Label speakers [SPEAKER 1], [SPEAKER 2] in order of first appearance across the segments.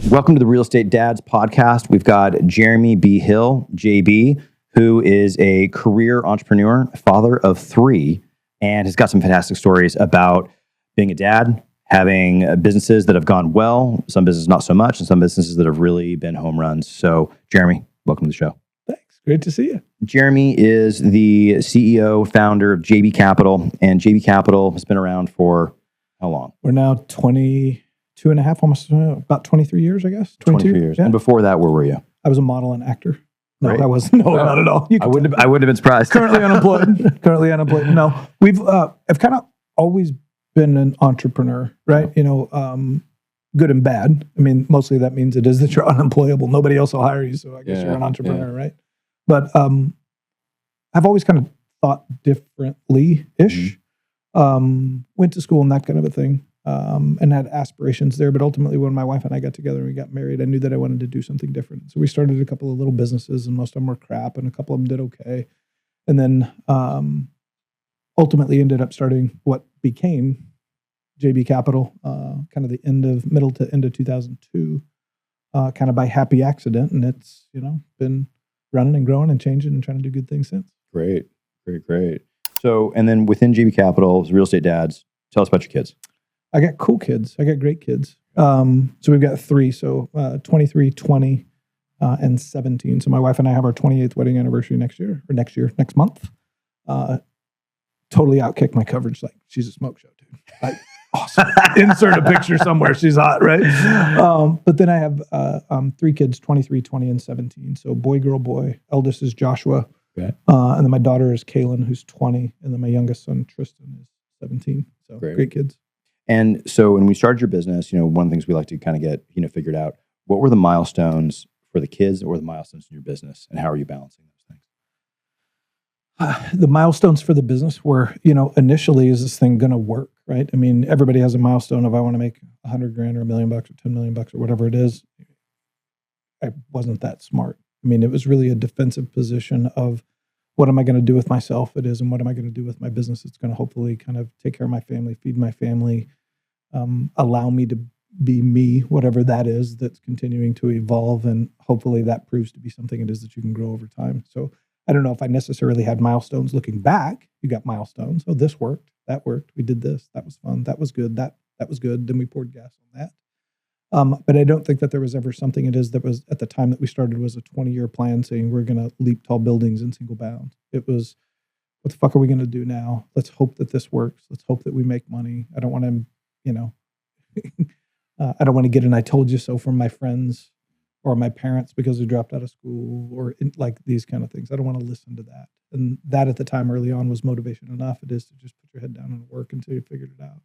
[SPEAKER 1] Welcome to the Real Estate Dads podcast. We've got Jeremy B. Hill, JB, who is a career entrepreneur, father of 3, and has got some fantastic stories about being a dad, having businesses that have gone well, some businesses not so much, and some businesses that have really been home runs. So, Jeremy, welcome to the show.
[SPEAKER 2] Thanks. Great to see you.
[SPEAKER 1] Jeremy is the CEO, founder of JB Capital, and JB Capital has been around for how long?
[SPEAKER 2] We're now 22 and a half, almost about 23 years, I guess.
[SPEAKER 1] 23 years. Yeah. And before that, where were you?
[SPEAKER 2] I was a model and actor. No,
[SPEAKER 1] Great.
[SPEAKER 2] I wasn't. No, not at all.
[SPEAKER 1] I wouldn't have been surprised.
[SPEAKER 2] Currently unemployed. No, I've kind of always been an entrepreneur, right? You know, good and bad. I mean, mostly that means it is that you're unemployable. Nobody else will hire you. So I guess you're an entrepreneur, right? But I've always kind of thought differently-ish. Went to school and that kind of a thing. And had aspirations there. But ultimately, when my wife and I got together and we got married, I knew that I wanted to do something different. So we started a couple of little businesses, and most of them were crap, and a couple of them did okay. And then ultimately ended up starting what became JB Capital, kind of the middle to end of 2002, kind of by happy accident. And it's, been running and growing and changing and trying to do good things since.
[SPEAKER 1] Great. So, and then within JB Capital, Real Estate Dads, tell us about your kids.
[SPEAKER 2] I got cool kids. I got great kids. So we've got 3. So 23, 20, and 17. So my wife and I have our 28th wedding anniversary next month. Totally outkicked my coverage. Like, she's a smoke show, dude. Like, awesome. Insert a picture somewhere. She's hot, right? But then I have 3 kids, 23, 20, and 17. So boy, girl, boy. Eldest is Joshua.
[SPEAKER 1] Okay.
[SPEAKER 2] And then my daughter is Kaylin, who's 20. And then my youngest son, Tristan, is 17. So great kids.
[SPEAKER 1] And so when we started your business, one of the things we like to kind of get, figured out, what were the milestones for the kids or the milestones in your business, and how are you balancing those things?
[SPEAKER 2] The milestones for the business were, initially, is this thing going to work, right? I mean, everybody has a milestone of I want to make $100,000 or $1 million or $10 million or whatever it is. I wasn't that smart. I mean, it was really a defensive position of what am I going to do with myself? It is, and what am I going to do with my business? It's going to hopefully kind of take care of my family, feed my family, allow me to be me, whatever that is, that's continuing to evolve. And hopefully that proves to be something it is that you can grow over time. So I don't know if I necessarily had milestones looking back. You got milestones. Oh, this worked. That worked. We did this. That was fun. That was good. That was good. Then we poured gas on that. But I don't think that there was ever something it is that was at the time that we started was a 20-year plan saying we're going to leap tall buildings in single bound. It was, what the fuck are we going to do now? Let's hope that this works. Let's hope that we make money. I don't want to, I don't want to get an I told you so from my friends or my parents because they dropped out of school or like these kind of things. I don't want to listen to that. And that at the time early on was motivation enough. It is to just put your head down and work until you figured it out.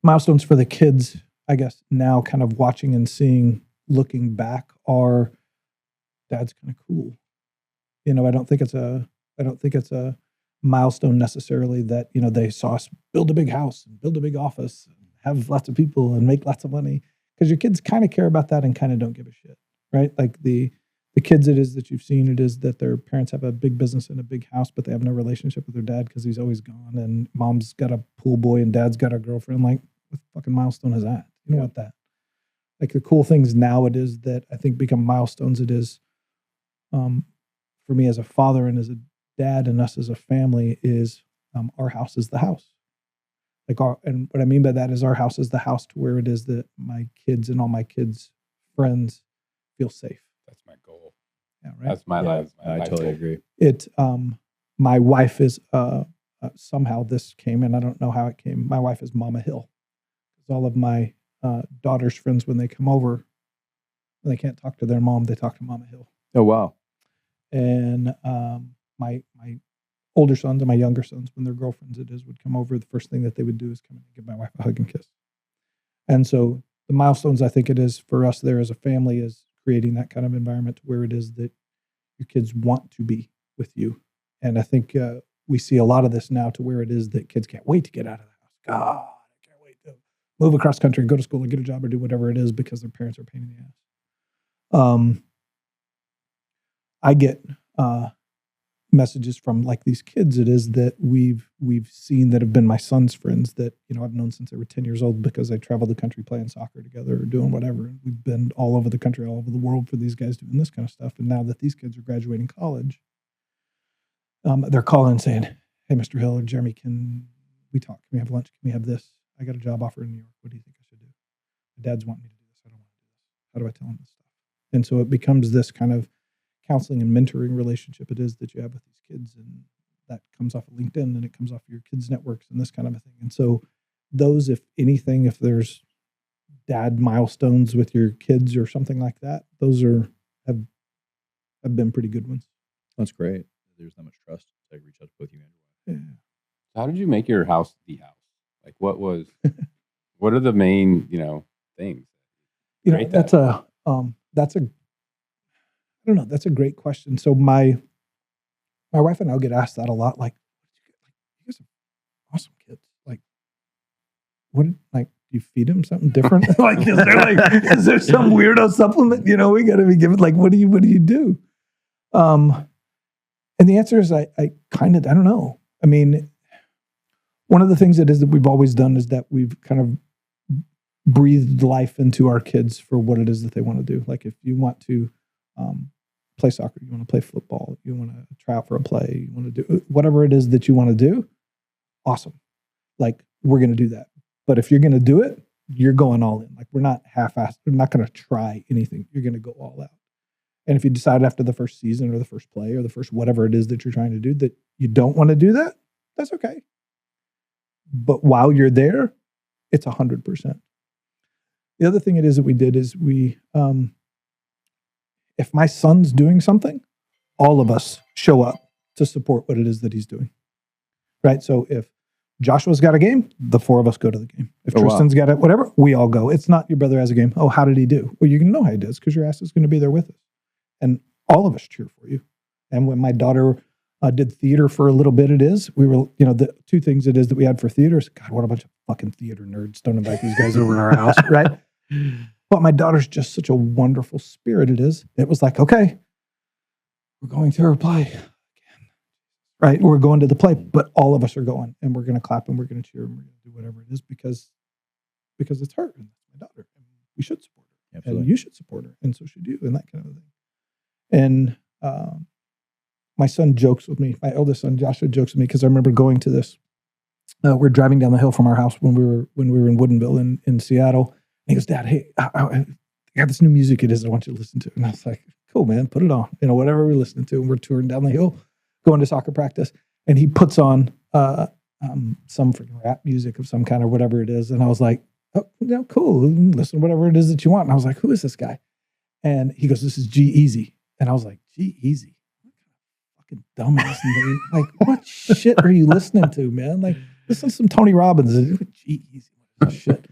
[SPEAKER 2] Milestones for the kids, I guess now kind of watching and seeing, looking back, are dad's kind of cool. I don't think it's a milestone necessarily that, they saw us build a big house and build a big office and have lots of people and make lots of money, because your kids kind of care about that and kind of don't give a shit, right? Like the kids it is that you've seen, it is that their parents have a big business and a big house, but they have no relationship with their dad because he's always gone, and mom's got a pool boy and dad's got a girlfriend. Like, what fucking milestone is that? You know what that? Like, the cool things now it is that I think become milestones. It is, for me as a father and as a dad and us as a family, is our house is the house. And what I mean by that is our house is the house to where it is that my kids and all my kids' friends feel safe.
[SPEAKER 3] That's my goal.
[SPEAKER 2] Yeah, right.
[SPEAKER 3] That's my life.
[SPEAKER 1] I totally agree.
[SPEAKER 2] My wife is somehow this came, and I don't know how it came. My wife is Mama Hill. Because all of my daughter's friends, when they come over, when they can't talk to their mom, they talk to Mama Hill.
[SPEAKER 1] Oh, wow.
[SPEAKER 2] And my older sons and my younger sons, when their girlfriends would come over, the first thing that they would do is come in and give my wife a hug and kiss. And so the milestones I think it is for us there as a family is creating that kind of environment where it is that your kids want to be with you. And I think we see a lot of this now to where it is that kids can't wait to get out of the house. God, I can't wait to move across country, go to school or get a job or do whatever it is because their parents are a pain in the ass. I get messages from like these kids it is that we've seen that have been my son's friends that, I've known since they were 10 years old because they traveled the country playing soccer together or doing whatever. We've been all over the country, all over the world for these guys doing this kind of stuff. And now that these kids are graduating college, they're calling saying, hey, Mr. Hill or Jeremy, can we talk? Can we have lunch? Can we have this? I got a job offer in New York. What do you think I should do? My dad's wanting me to do this. I don't want to do this. How do I tell him this stuff? And so it becomes this kind of counseling and mentoring relationship it is that you have with these kids. And that comes off of LinkedIn and it comes off of your kids' networks and this kind of a thing. And so those, if anything, if there's dad milestones with your kids or something like that, those have been pretty good ones.
[SPEAKER 3] That's great. There's that much trust. I reach out to both you and your wife.
[SPEAKER 2] Yeah.
[SPEAKER 4] How did you make your house the house? Like, what are the main, things?
[SPEAKER 2] That's a I don't know. That's a great question. So my wife and I will get asked that a lot. Like, you guys are awesome kids. Like, what? Like, do you feed them something different? Is there some weirdo supplement? We got to be given. Like, what do you do? And the answer is I don't know. I mean, one of the things that we've always done is that we've kind of breathed life into our kids for what it is that they want to do. Like if you want to play soccer, you want to play football, you want to try out for a play, you want to do whatever it is that you want to do, awesome. Like we're going to do that. But if you're going to do it, you're going all in. Like we're not half-assed. We're not going to try anything. You're going to go all out. And if you decide after the first season or the first play or the first whatever it is that you're trying to do that you don't want to do that, that's okay. But while you're there, it's 100%. The other thing it is that we did is if my son's doing something, all of us show up to support what it is that he's doing. Right? So if Joshua's got a game, the four of us go to the game. If Tristan's got it, whatever, we all go. It's not your brother has a game. Oh, how did he do? Well, you're going to know how he does because your ass is going to be there with us. And all of us cheer for you. And when my daughter did theater for a little bit, we were, the two things it is that we had for theater is, God, what a bunch of fucking theater nerds. Don't invite these guys over to our house, right? But my daughter's just such a wonderful spirit it is. It was like, okay, we're going to her play again, right? We're going to the play, but all of us are going and we're going to clap and we're going to cheer and we're going to do whatever it is because it's her and my daughter. And we should support her. Absolutely. And you should support her. And so should you and that kind of thing. And my son jokes with me. My eldest son, Joshua, jokes with me because I remember going to this. We're driving down the hill from our house when we were in Woodinville in Seattle. And he goes, Dad, hey, I got this new music it is I want you to listen to. And I was like, cool, man, put it on. Whatever we're listening to. And we're touring down the hill, going to soccer practice. And he puts on some freaking rap music of some kind or whatever it is. And I was like, oh, yeah, cool. Listen to whatever it is that you want. And I was like, who is this guy? And he goes, this is G-Eazy. And I was like, G-Eazy? What kind of fucking dumbass name? Like, what shit are you listening to, man? Like, listen to some Tony Robbins. G-Eazy. Shit.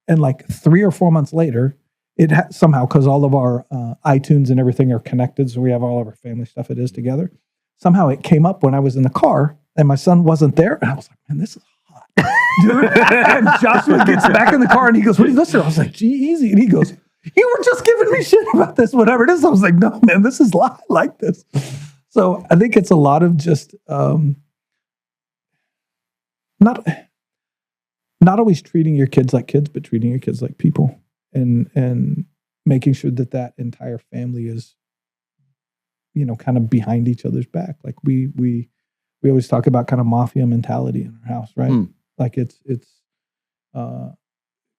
[SPEAKER 2] And like 3 or 4 months later, it somehow, because all of our iTunes and everything are connected, so we have all of our family stuff it is together. Somehow it came up when I was in the car and my son wasn't there. And I was like, man, this is hot. Dude. And Joshua gets back in the car and he goes, what are you listening to? I was like, G-Eazy. And he goes, you were just giving me shit about this, whatever it is. I was like, no, man, this is I like this. So I think it's a lot of just not always treating your kids like kids, but treating your kids like people and making sure that entire family is, kind of behind each other's back. Like we always talk about kind of mafia mentality in our house, right? Like it's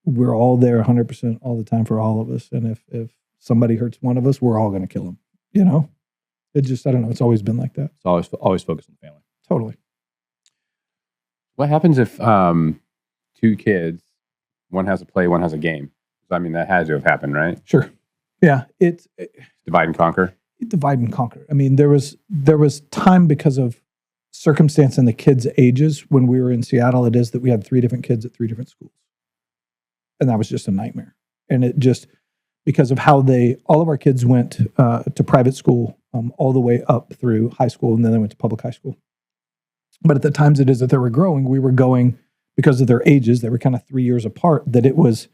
[SPEAKER 2] we're all there 100% all the time for all of us. And if somebody hurts one of us, we're all going to kill them, It just, I don't know. It's always been like that.
[SPEAKER 3] It's always focused on the family.
[SPEAKER 2] Totally.
[SPEAKER 4] What happens if two kids, one has a play, one has a game? I mean, that had to have happened, right?
[SPEAKER 2] Sure. Yeah. It's
[SPEAKER 4] divide and conquer.
[SPEAKER 2] Divide and conquer. I mean, there was time because of circumstance and the kids' ages when we were in Seattle. It is that we had 3 different kids at 3 different schools. And that was just a nightmare. And it just, because of how all of our kids went to private school all the way up through high school, and then they went to public high school. But at the times it is that they were growing, we were going, because of their ages, they were kind of 3 years apart, that it was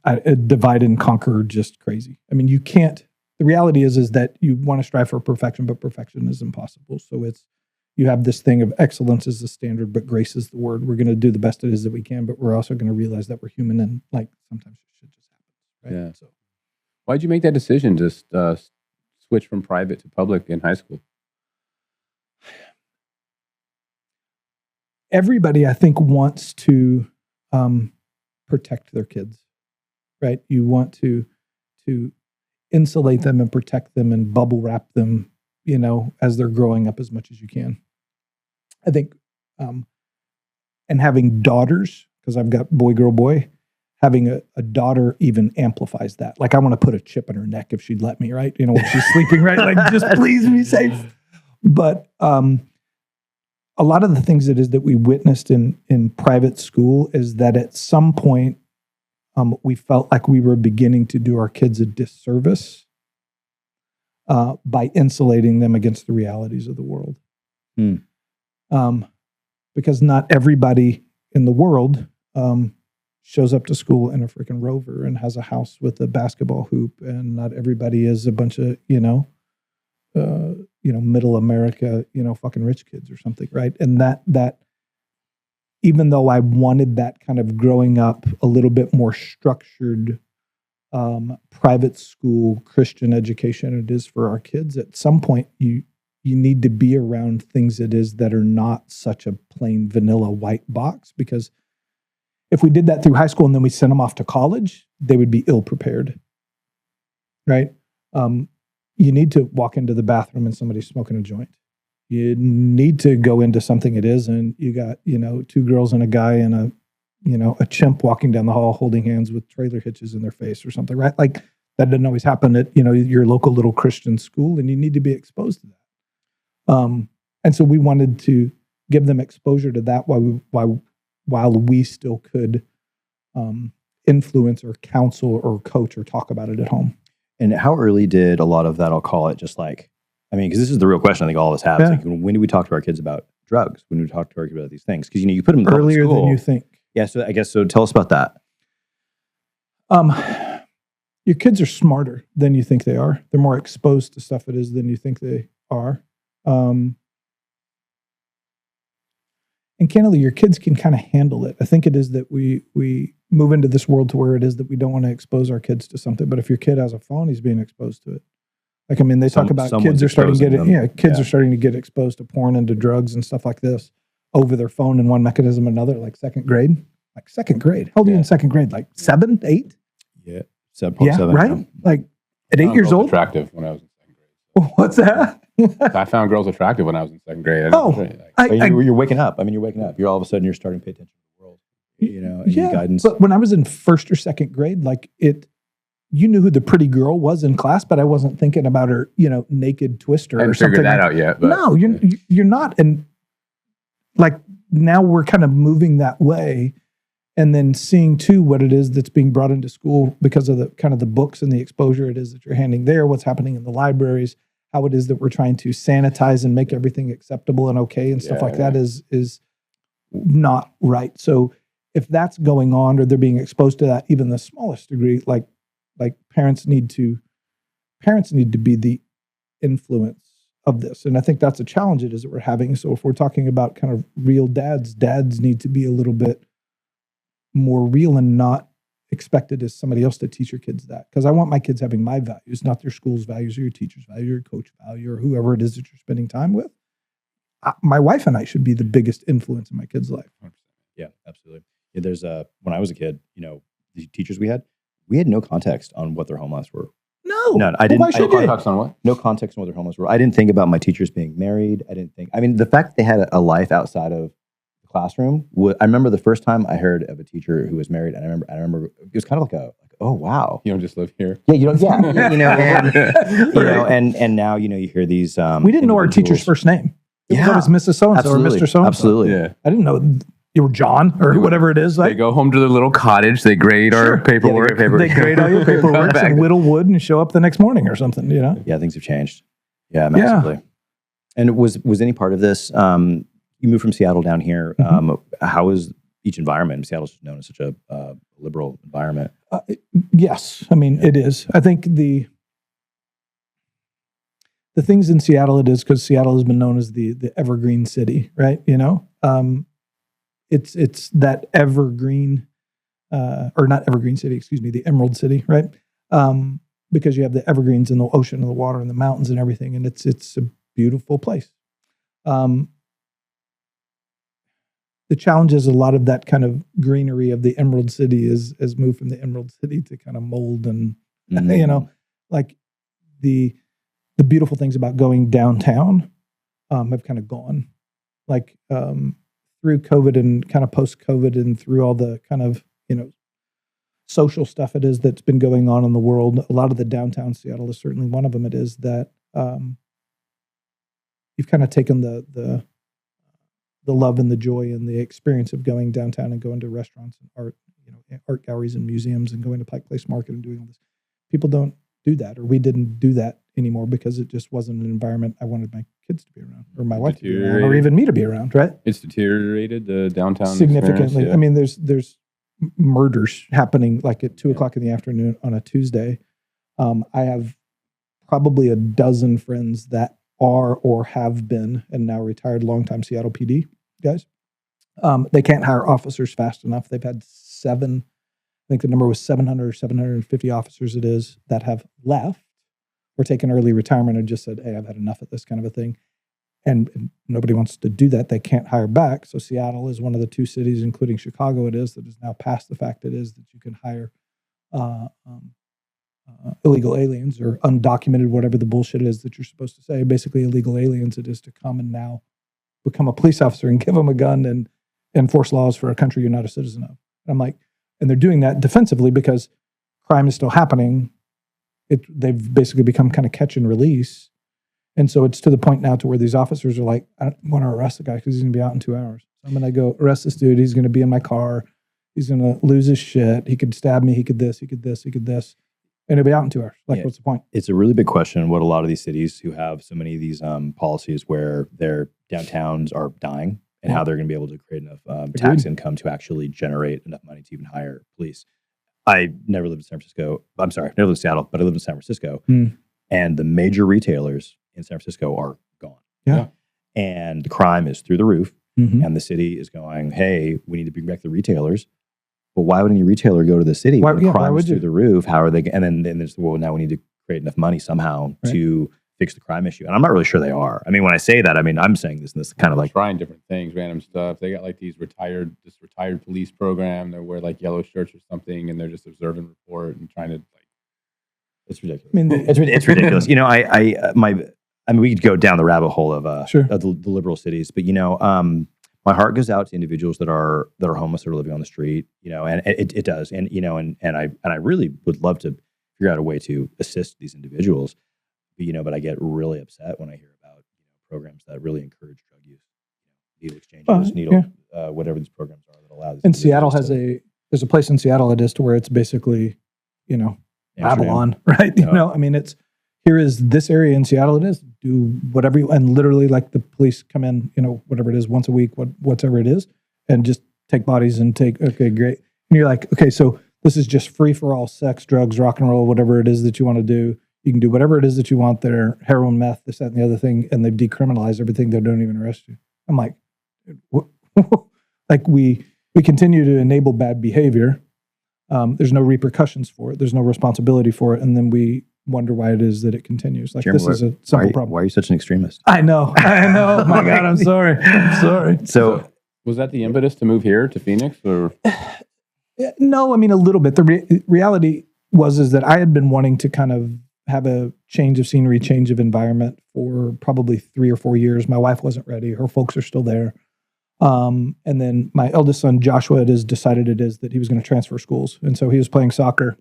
[SPEAKER 2] a divide and conquer just crazy. I mean, you can't the reality is that you want to strive for perfection, but perfection is impossible. So you have this thing of excellence is the standard, but grace is the word. We're going to do the best it is that we can, but we're also going to realize that we're human and like sometimes shit just happens. Right?
[SPEAKER 4] Yeah.
[SPEAKER 2] So
[SPEAKER 4] Why'd you make that decision to switch from private to public in high school?
[SPEAKER 2] everybody, I think, wants to protect their kids, right? You want to insulate them and protect them and bubble wrap them, as they're growing up as much as you can. I think, and having daughters, because I've got boy, girl, boy, having a daughter even amplifies that. Like I want to put a chip in her neck if she'd let me, right? When she's sleeping, right? Like just please be safe. But a lot of the things that we witnessed in private school is that at some point we felt like we were beginning to do our kids a disservice by insulating them against the realities of the world. Because not everybody in the world shows up to school in a freaking Rover and has a house with a basketball hoop, and not everybody is a bunch of middle America fucking rich kids or something, right? And that even though I wanted that kind of growing up a little bit more structured private school Christian education it is for our kids, at some point you need to be around things that are not such a plain vanilla white box, because if we did that through high school and then we sent them off to college, they would be ill prepared, right? You need to walk into the bathroom and somebody's smoking a joint. You need to go into something and you got, two girls and a guy and a chimp walking down the hall holding hands with trailer hitches in their face or something, right? Like that doesn't always happen at, your local little Christian school, and you need to be exposed to that. And so we wanted to give them exposure to that while we still could influence or counsel or coach or talk about it at home.
[SPEAKER 1] And how early did a lot of that, I'll call it just like, because this is the real question I think all of us have.
[SPEAKER 2] Yeah.
[SPEAKER 1] Like, when do we talk to our kids about drugs? When do we talk to our kids about these things? Because, you put them in
[SPEAKER 2] Earlier
[SPEAKER 1] public school.
[SPEAKER 2] than you think.
[SPEAKER 1] Yeah, so I guess, tell us about that.
[SPEAKER 2] Your kids are smarter than you think they are. They're more exposed to stuff it is than you think they are. And candidly, your kids can kind of handle it. I think it is that we move into this world to where it is that we don't want to expose our kids to something. But if your kid has a phone, he's being exposed to it. Like, they talk about kids are starting to get are starting to get exposed to porn and to drugs and stuff like this over their phone in one mechanism or another, like second grade. Like second grade. How old are you in second grade? Like 7, 8?
[SPEAKER 1] Yeah. 7.7.
[SPEAKER 2] Right? Like at 8 years old?
[SPEAKER 4] Attractive when I was in second grade.
[SPEAKER 2] What's that?
[SPEAKER 4] I found girls attractive when I was in second grade.
[SPEAKER 1] You're waking up. You're waking up. You're all of a sudden you're starting to pay attention to the world. And guidance.
[SPEAKER 2] But when I was in first or second grade, you knew who the pretty girl was in class, but I wasn't thinking about her, naked twister or something.
[SPEAKER 4] I haven't figured that out yet. But,
[SPEAKER 2] no, you're not. And like now we're kind of moving that way, and then seeing too what it is that's being brought into school because of the kind of the books and the exposure it is that you're handing there, what's happening in the libraries, how it is that we're trying to sanitize and make everything acceptable and okay and stuff like that is not right. So if that's going on or they're being exposed to that, even the smallest degree, like parents need to be the influence of this. And I think that's a challenge it is that we're having. So if we're talking about kind of real dads need to be a little bit more real and not expected as somebody else to teach your kids that. Because I want my kids having my values, not their school's values or your teacher's value or your coach value or whoever it is that you're spending time with. My wife and I should be the biggest influence in my kid's life.
[SPEAKER 1] Yeah, absolutely. Yeah, there's when I was a kid, the teachers we had no context on what their home lives were.
[SPEAKER 2] No,
[SPEAKER 1] I didn't.
[SPEAKER 2] Why should
[SPEAKER 1] no
[SPEAKER 2] they?
[SPEAKER 4] context on what?
[SPEAKER 1] No context on what their home lives were. I didn't think about my teachers being married. I didn't think. The fact that they had a life outside of the classroom. I remember the first time I heard of a teacher who was married, and I remember it was kind of like oh wow,
[SPEAKER 4] You don't just live here.
[SPEAKER 1] yeah, you don't, and now you hear these.
[SPEAKER 2] We didn't know our teacher's first name. It was always Mrs. So-and-so or Mr. So-and-so.
[SPEAKER 1] Absolutely.
[SPEAKER 4] Yeah.
[SPEAKER 2] I didn't know you were John or whatever it is.
[SPEAKER 4] They go home to their little cottage. They grade our paperwork.
[SPEAKER 2] They grade all your paperwork and whittle wood and show up the next morning or something,
[SPEAKER 1] Yeah, things have changed. Yeah, massively. And was any part of this, you moved from Seattle down here. How is each environment? Seattle's known as such a liberal environment.
[SPEAKER 2] Yes. It is. I think the things in Seattle, it is because Seattle has been known as the evergreen city, right? It's that evergreen, or not evergreen city, excuse me, the Emerald City, right? Because you have the evergreens in the ocean and the water and the mountains and everything, and it's a beautiful place. The challenge is a lot of that kind of greenery of the Emerald City has moved from the Emerald City to kind of mold and like the beautiful things about going downtown have kind of gone. Like through COVID and kind of post-COVID and through all the kind of social stuff it is that's been going on in the world. A lot of the downtown Seattle is certainly one of them. It is that you've kind of taken the love and the joy and the experience of going downtown and going to restaurants and art galleries and museums and going to Pike Place Market and doing all this. People don't do that, or we didn't do that anymore because it just wasn't an environment I wanted my kids to be around, or my wife to be around, or even me to be around. Right?
[SPEAKER 4] It's deteriorated the downtown
[SPEAKER 2] significantly.
[SPEAKER 4] Yeah.
[SPEAKER 2] I mean, there's murders happening like at 2:00 in the afternoon on a Tuesday. I have probably a dozen friends that are or have been and now retired longtime Seattle PD guys. They can't hire officers fast enough. They've had I think the number was 700 or 750 officers it is that have left or taken early retirement and just said, hey, I've had enough of this kind of a thing. And nobody wants to do that. They can't hire back. So Seattle is one of the two cities, including Chicago, it is, that is now past the fact it is that you can hire illegal aliens or undocumented, whatever the bullshit is that you're supposed to say. Basically, illegal aliens, it is to come and now become a police officer and give them a gun and enforce laws for a country you're not a citizen of. And I'm like, and they're doing that defensively because crime is still happening. They've basically become kind of catch and release. And so it's to the point now to where these officers are like, I don't want to arrest the guy because he's going to be out in 2 hours. So I'm going to go arrest this dude. He's going to be in my car. He's going to lose his shit. He could stab me. He could this, he could this, he could this. And he'll be out in 2 hours. Like, what's the point?
[SPEAKER 1] It's a really big question what a lot of these cities who have so many of these policies where their downtowns are dying and how they're going to be able to create enough tax income to actually generate enough money to even hire police. I never lived in San Francisco. I'm sorry, never lived in Seattle, but I lived in San Francisco. And the major retailers in San Francisco are gone.
[SPEAKER 2] Yeah.
[SPEAKER 1] And the crime is through the roof. And the city is going, hey, we need to bring back the retailers. But why would any retailer go to the city when the crime is through the roof? How are they? And then there's, well, now we need to create enough money somehow to fix the crime issue. And I'm not really sure they are. I mean, when I say that, I mean, I'm saying this in this kind of like
[SPEAKER 4] trying different things, random stuff. They got like this retired police program. They wear like yellow shirts or something, and they're just observing report and trying to like.
[SPEAKER 1] It's ridiculous. I mean, it's ridiculous. I mean, we could go down the rabbit hole of the liberal cities, but my heart goes out to individuals that are homeless, that are living on the street. And it does, and I really would love to figure out a way to assist these individuals. But I get really upset when I hear about programs that really encourage drug use, needle exchanges, whatever these programs are that allow this.
[SPEAKER 2] And Seattle there's a place in Seattle it is to where it's basically, Babylon, right? I mean, here is this area in Seattle. It is do whatever and literally like the police come in, whatever it is, once a week, whatever it is, and just take bodies and okay, great. And you're like, okay, so this is just free for all, sex, drugs, rock and roll, whatever it is that you want to do. You can do whatever it is that you want there, heroin, meth, this, that, and the other thing, and they've decriminalized everything. They don't even arrest you. I'm like, like we continue to enable bad behavior. There's no repercussions for it. There's no responsibility for it. And then we wonder why it is that it continues. Like,
[SPEAKER 1] Jeremy,
[SPEAKER 2] this is a simple problem.
[SPEAKER 1] Why are you such an extremist?
[SPEAKER 2] I know. Oh my God, I'm sorry.
[SPEAKER 1] So
[SPEAKER 4] was that the impetus to move here to Phoenix, or?
[SPEAKER 2] No, I mean, a little bit. The reality is that I had been wanting to kind of have a change of scenery, change of environment for probably 3 or 4 years. My wife wasn't ready. Her folks are still there. And then my eldest son, Joshua, decided that he was going to transfer schools. And so he was playing soccer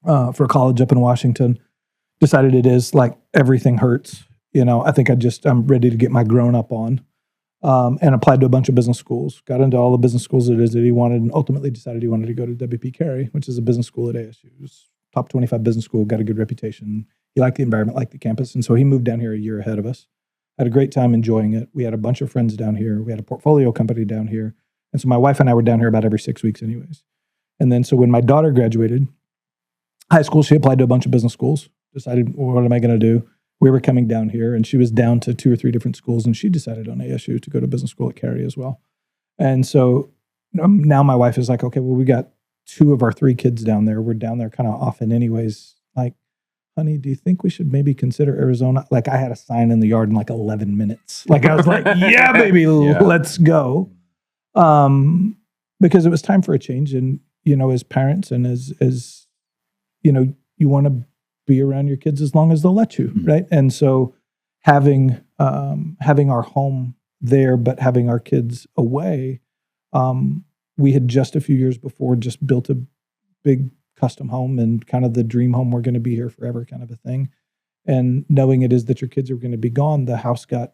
[SPEAKER 2] for college up in Washington. Decided it is like everything hurts. I think I'm ready to get my grown up on. And applied to a bunch of business schools. Got into all the business schools it is that he wanted, and ultimately decided he wanted to go to WP Carey, which is a business school at ASU. It was top 25 business school, got a good reputation. He liked the environment, liked the campus. And so he moved down here a year ahead of us. Had a great time enjoying it. We had a bunch of friends down here. We had a portfolio company down here. And so my wife and I were down here about every 6 weeks anyways. And then so when my daughter graduated high school, she applied to a bunch of business schools, decided, well, what am I going to do? we were coming down here, and she was down to 2 or 3 different schools, and she decided on ASU to go to business school at Cary as well. And so now my wife is like, okay, well, we got 2 of our 3 kids down there. We're down there kind of often anyways. Like, honey, do you think we should maybe consider Arizona? Like, I had a sign in the yard in like 11 minutes. Like, I was like, yeah, baby, let's go. Because it was time for a change. And, as parents and as you want to be around your kids as long as they'll let you, right? And so having our home there, but having our kids away, we had just a few years before just built a big custom home and kind of the dream home, we're going to be here forever kind of a thing. And knowing it is that your kids are going to be gone, the house got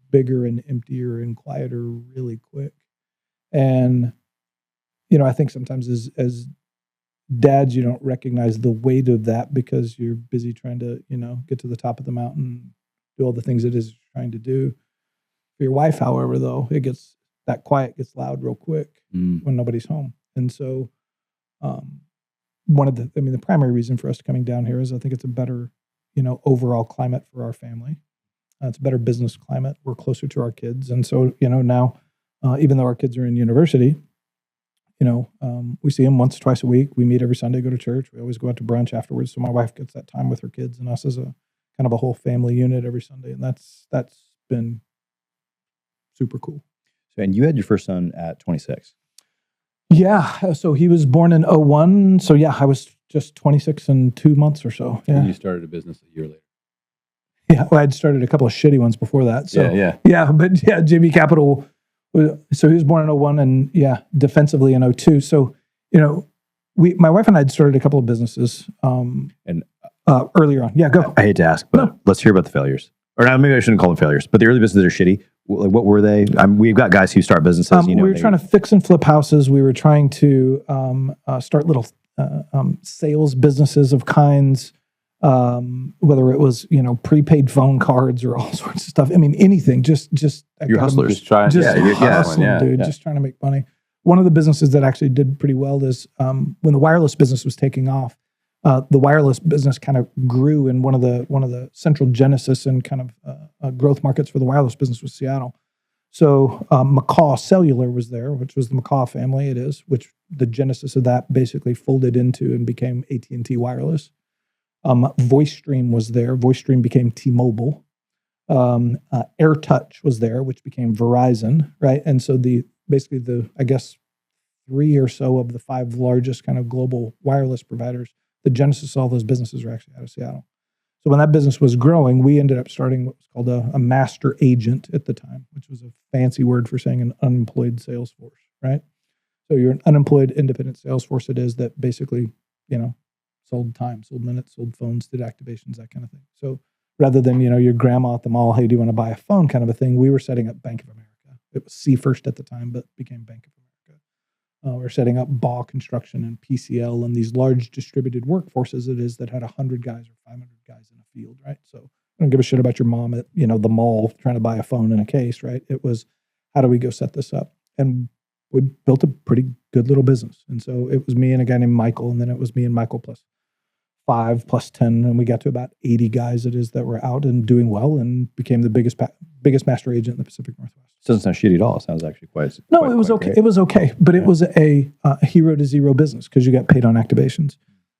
[SPEAKER 2] bigger and emptier and quieter really quick. And, I think sometimes as dads, you don't recognize the weight of that because you're busy trying to, get to the top of the mountain, do all the things it is you're trying to do. For your wife, however, though, that quiet gets loud real quick when nobody's home. And so the primary reason for us coming down here is I think it's a better, overall climate for our family. It's a better business climate. We're closer to our kids. And so, now, even though our kids are in university, we see them once, twice a week. We meet every Sunday, go to church. We always go out to brunch afterwards. So my wife gets that time with her kids and us as a kind of a whole family unit every Sunday. And that's been super cool.
[SPEAKER 1] And you had your first son at 26.
[SPEAKER 2] Yeah. So he was born in 2001. So yeah, I was just 26 in 2 months or so. Yeah.
[SPEAKER 3] And you started a business a year later.
[SPEAKER 2] Yeah. Well, I'd started a couple of shitty ones before that. So
[SPEAKER 4] Yeah.
[SPEAKER 2] But yeah, JB Capital. So he was born in 2001 and defensively in 2002. So, my wife and I had started a couple of businesses earlier on. Yeah, go.
[SPEAKER 1] I hate to ask, but let's hear about the failures. Or maybe I shouldn't call them failures, but the early businesses are shitty. What were they? We've got guys who start businesses.
[SPEAKER 2] We were trying to fix and flip houses. We were trying to start little sales businesses of kinds, whether it was prepaid phone cards or all sorts of stuff. I mean, anything. Just
[SPEAKER 1] you're hustlers.
[SPEAKER 4] Just trying.
[SPEAKER 2] Hustling, dude.
[SPEAKER 1] Yeah.
[SPEAKER 2] Just trying to make money. One of the businesses that actually did pretty well is when the wireless business was taking off. The wireless business kind of grew, and one of the central genesis and kind of growth markets for the wireless business was Seattle. So McCaw Cellular was there, which was the McCaw family. Which the genesis of that basically folded into and became AT&T Wireless. VoiceStream was there. VoiceStream became T-Mobile. AirTouch was there, which became Verizon, right? And so basically the 3 or so of the 5 largest kind of global wireless providers, the genesis of all those businesses are actually out of Seattle. So when that business was growing, we ended up starting what was called a master agent at the time, which was a fancy word for saying an unemployed sales force, right? So you're an unemployed independent sales force. It is that basically, sold time, sold minutes, sold phones, did activations, that kind of thing. So rather than, your grandma at the mall, hey, do you want to buy a phone kind of a thing, we were setting up Bank of America. It was C First at the time, but became Bank of America. We're setting up BAW Construction and PCL and these large distributed workforces that had 100 guys or 500 guys in a field, right? So I don't give a shit about your mom at, the mall trying to buy a phone in a case, right? It was, how do we go set this up? And we built a pretty good little business. And so it was me and a guy named Michael, and then it was me and Michael plus 5 plus 10, and we got to about 80 guys that were out and doing well and became the biggest master agent in the Pacific Northwest.
[SPEAKER 1] Doesn't sound shitty at all. It sounds actually quite.
[SPEAKER 2] No, it was okay. Great. It was okay, but it was a hero to zero business because you got paid on activations.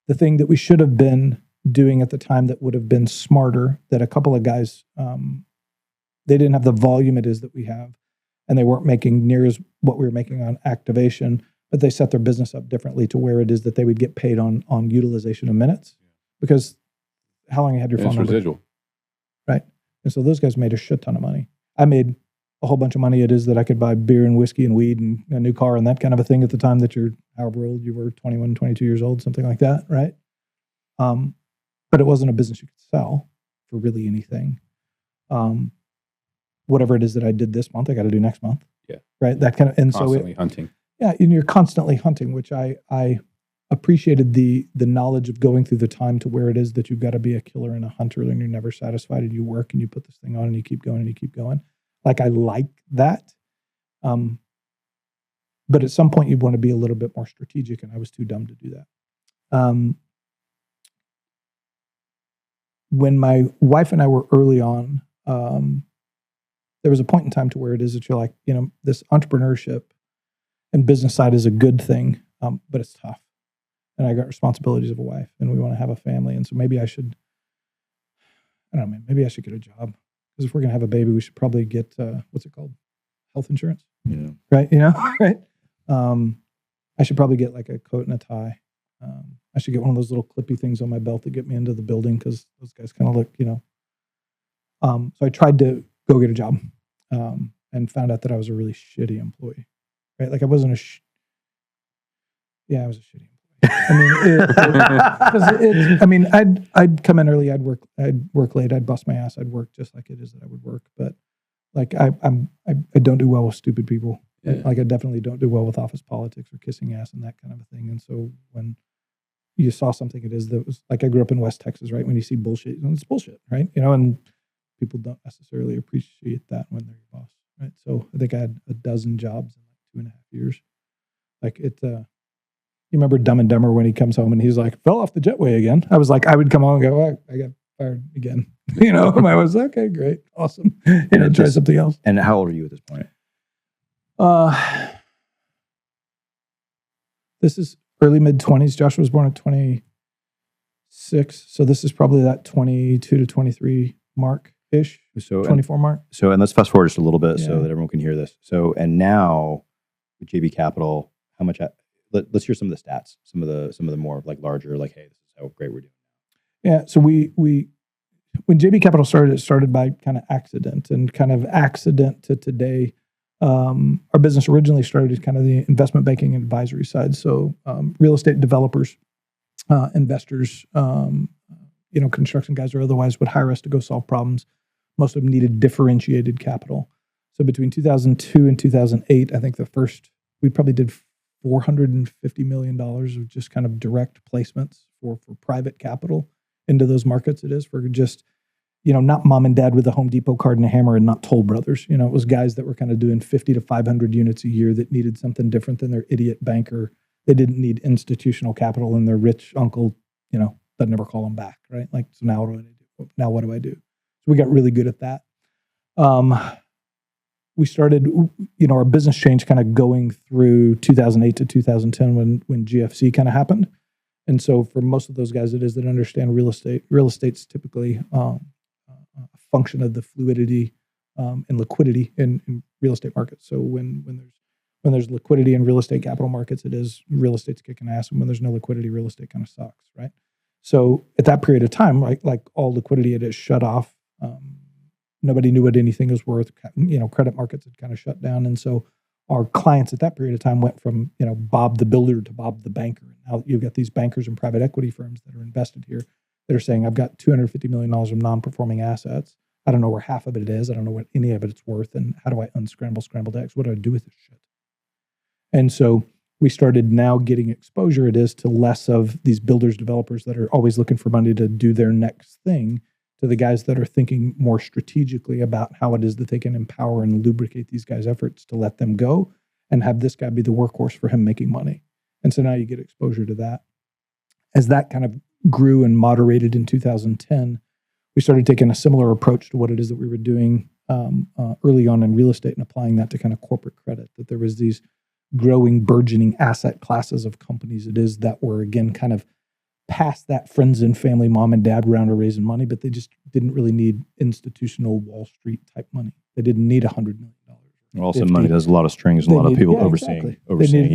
[SPEAKER 2] The thing that we should have been doing at the time that would have been smarter, that a couple of guys, they didn't have the volume it is that we have, and they weren't making near as what we were making on activation, but they set their business up differently to where it is that they would get paid on utilization of minutes, because how long you had your phone number?
[SPEAKER 4] Residual.
[SPEAKER 2] Right. And so those guys made a shit ton of money. I made a whole bunch of money. It is that I could buy beer and whiskey and weed and a new car and that kind of a thing at the time that you're however old you were, 21, 22 years old, something like that, right? But it wasn't a business you could sell for really anything. Whatever it is that I did this month, I got to do next month.
[SPEAKER 3] Yeah.
[SPEAKER 2] Right. That kind of, and
[SPEAKER 3] constantly hunting.
[SPEAKER 2] Yeah. And you're constantly hunting, which I appreciated the knowledge of going through the time to where it is that you've got to be a killer and a hunter and you're never satisfied and you work and you put this thing on and you keep going and you keep going. Like I like that. But at some point you want to be a little bit more strategic, and I was too dumb to do that. when my wife and I were early on, there was a point in time to where it is that you're like, this entrepreneurship and business side is a good thing, but it's tough. And I got responsibilities of a wife, and we want to have a family. And so maybe I should, I don't know, man, maybe I should get a job. Because if we're going to have a baby, we should probably get, what's it called? Health insurance.
[SPEAKER 3] Yeah.
[SPEAKER 2] Right? Right? I should probably get like a coat and a tie. I should get one of those little clippy things on my belt that get me into the building, because those guys kind of look, So I tried to go get a job, and found out that I was a really shitty employee. Right? Like I wasn't I was a shitty employee. I mean, I'd come in early, I'd work late, I'd bust my ass, I'd work just like it is that I would work. But like I don't do well with stupid people.
[SPEAKER 4] Yeah.
[SPEAKER 2] Like I definitely don't do well with office politics or kissing ass and that kind of a thing. And so when you saw something it is that was like, I grew up in West Texas, right? When you see bullshit, it's bullshit, right? And people don't necessarily appreciate that when they're your boss, right? So I think I had a dozen jobs in like 2.5 years. Like you remember Dumb and Dumber when he comes home and he's like, fell off the jetway again. I was like, I would come home and go, oh, I got fired again. And I was like, okay, great, awesome. And I'd try something else.
[SPEAKER 1] And how old are you at this point?
[SPEAKER 2] This is early mid-20s. Joshua was born at 26. So this is probably that 22 to 23 mark-ish,
[SPEAKER 1] So
[SPEAKER 2] 24 mark.
[SPEAKER 1] So, and let's fast forward just a little bit so
[SPEAKER 2] Yeah.
[SPEAKER 1] that everyone can hear this. So, and now with JB Capital, how much? Let's hear some of the stats. Some of the more like larger, like, hey, this is how great we're doing.
[SPEAKER 2] Yeah. So we when JB Capital started, it started by kind of accident to today. Our business originally started as kind of the investment banking and advisory side. So real estate developers, investors, construction guys or otherwise would hire us to go solve problems. Most of them needed differentiated capital. So between 2002 and 2008, I think we probably did $450 million of just kind of direct placements for private capital into those markets. It is for just, not mom and dad with a Home Depot card and a hammer, and not Toll Brothers. It was guys that were kind of doing 50 to 500 units a year that needed something different than their idiot banker. They didn't need institutional capital, and their rich uncle, doesn't never call them back, right? Like, so now what do I do? What do I do? So we got really good at that. We started, our business change kind of going through 2008 to 2010 when GFC kind of happened. And so for most of those guys, it is that understand real estate. Real estate's typically a function of the fluidity and liquidity in real estate markets. So when there's liquidity in real estate capital markets, it is real estate's kicking ass. And when there's no liquidity, real estate kind of sucks, right? So at that period of time, right, like all liquidity, it is shut off. Nobody knew what anything was worth. Credit markets had kind of shut down. And so our clients at that period of time went from, Bob the builder to Bob the banker. Now you've got these bankers and private equity firms that are invested here that are saying, I've got $250 million of non-performing assets. I don't know where half of it is. I don't know what any of it's worth. And how do I unscramble scrambled eggs? What do I do with this shit? And so we started now getting exposure. It is to less of these builders, developers that are always looking for money to do their next thing, to the guys that are thinking more strategically about how it is that they can empower and lubricate these guys' efforts to let them go and have this guy be the workhorse for him making money. And so now you get exposure to that. As that kind of grew and moderated in 2010, we started taking a similar approach to what it is that we were doing early on in real estate and applying that to kind of corporate credit, that there was these growing, burgeoning asset classes of companies it is that were, again, kind of past that friends and family, mom and dad round of raising money, but they just didn't really need institutional Wall Street type money. They didn't need $100 million.
[SPEAKER 1] Also, money does a lot of strings and a lot of people overseeing.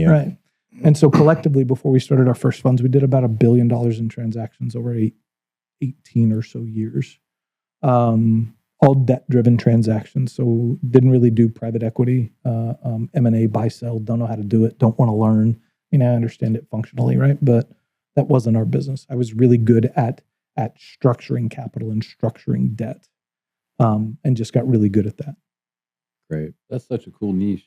[SPEAKER 2] Right. And so collectively, before we started our first funds, we did about $1 billion in transactions over 18 or so years. All debt-driven transactions. So didn't really do private equity, M&A, buy, sell, don't know how to do it, don't want to learn. I understand it functionally, right? But that wasn't our business. I was really good at structuring capital and structuring debt, and just got really good at that.
[SPEAKER 4] Great. That's such a cool niche.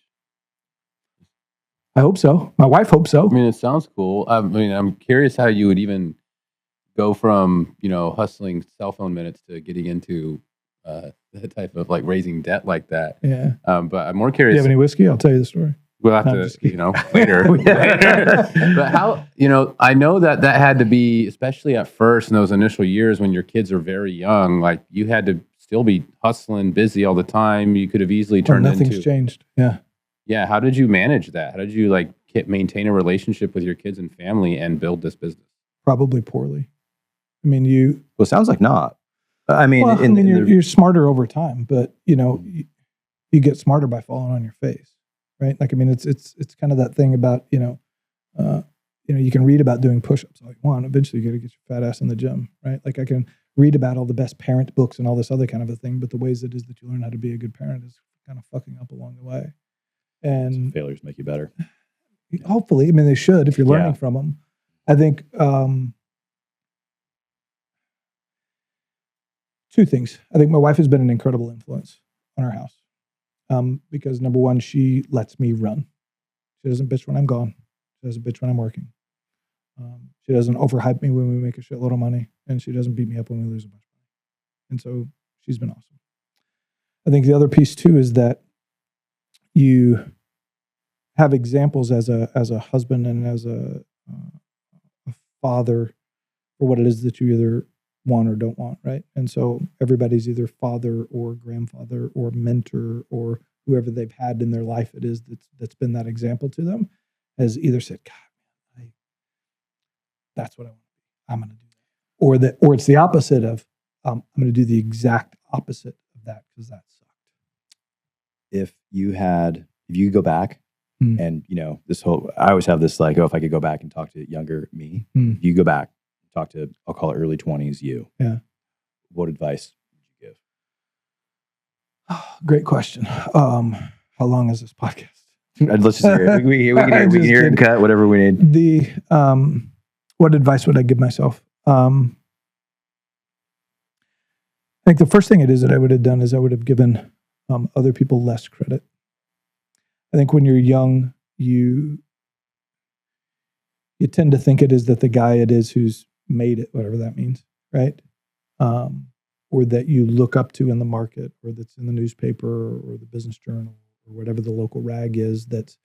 [SPEAKER 2] I hope so. My wife hopes so.
[SPEAKER 4] I mean, it sounds cool. I'm curious how you would even go from, hustling cell phone minutes to getting into the type of like raising debt like that.
[SPEAKER 2] Yeah.
[SPEAKER 4] But I'm more
[SPEAKER 2] Do
[SPEAKER 4] curious.
[SPEAKER 2] you have any whiskey? I'll tell you the story.
[SPEAKER 4] We'll have
[SPEAKER 2] No, I'm
[SPEAKER 4] to,
[SPEAKER 2] just kidding.
[SPEAKER 4] later. But how, I know that had to be, especially at first in those initial years when your kids are very young, like you had to still be hustling, busy all the time. You could have easily turned
[SPEAKER 2] Nothing's
[SPEAKER 4] into.
[SPEAKER 2] changed. Yeah.
[SPEAKER 4] Yeah. How did you manage that? How did you maintain a relationship with your kids and family and build this business?
[SPEAKER 2] Probably poorly. I mean,
[SPEAKER 1] Well, it sounds like not. I mean,
[SPEAKER 2] you're smarter over time, but you get smarter by falling on your face, right? Like, I mean, it's kind of that thing about you can read about doing push-ups all you want. Eventually, you got to get your fat ass in the gym, right? Like, I can read about all the best parent books and all this other kind of a thing, but the ways it is that you learn how to be a good parent is kind of fucking up along the way. And
[SPEAKER 3] failures make you better.
[SPEAKER 2] hopefully, I mean, they should if you're learning from them. I think two things. I think my wife has been an incredible influence on our house because number one, she lets me run. She doesn't bitch when I'm gone. She doesn't bitch when I'm working. She doesn't overhype me when we make a shitload of money, and she doesn't beat me up when we lose a bunch of money. And so she's been awesome. I think the other piece too is that you have examples as a husband and as a father for what it is that you either want or don't want, right? And so everybody's either father or grandfather or mentor or whoever they've had in their life it is that's been that example to them has either said, God, that's what I want. I'm going to do that. Or it's the opposite of, I'm going to do the exact opposite of that because that sucked.
[SPEAKER 1] If you could go back and, this whole, I always have this if I could go back and talk to younger me, if you go back, talk to, I'll call it early 20s you.
[SPEAKER 2] Yeah.
[SPEAKER 1] What advice would you give?
[SPEAKER 2] Great question. How long is this podcast?
[SPEAKER 1] Let's just hear it. We can hear it and cut whatever we need.
[SPEAKER 2] What advice would I give myself? I think the first thing it is that I would have done is I would have given other people less credit. I think when you're young, you tend to think it is that the guy it is who's made it, whatever that means, right? Or that you look up to in the market, or that's in the newspaper or the business journal or whatever the local rag is that's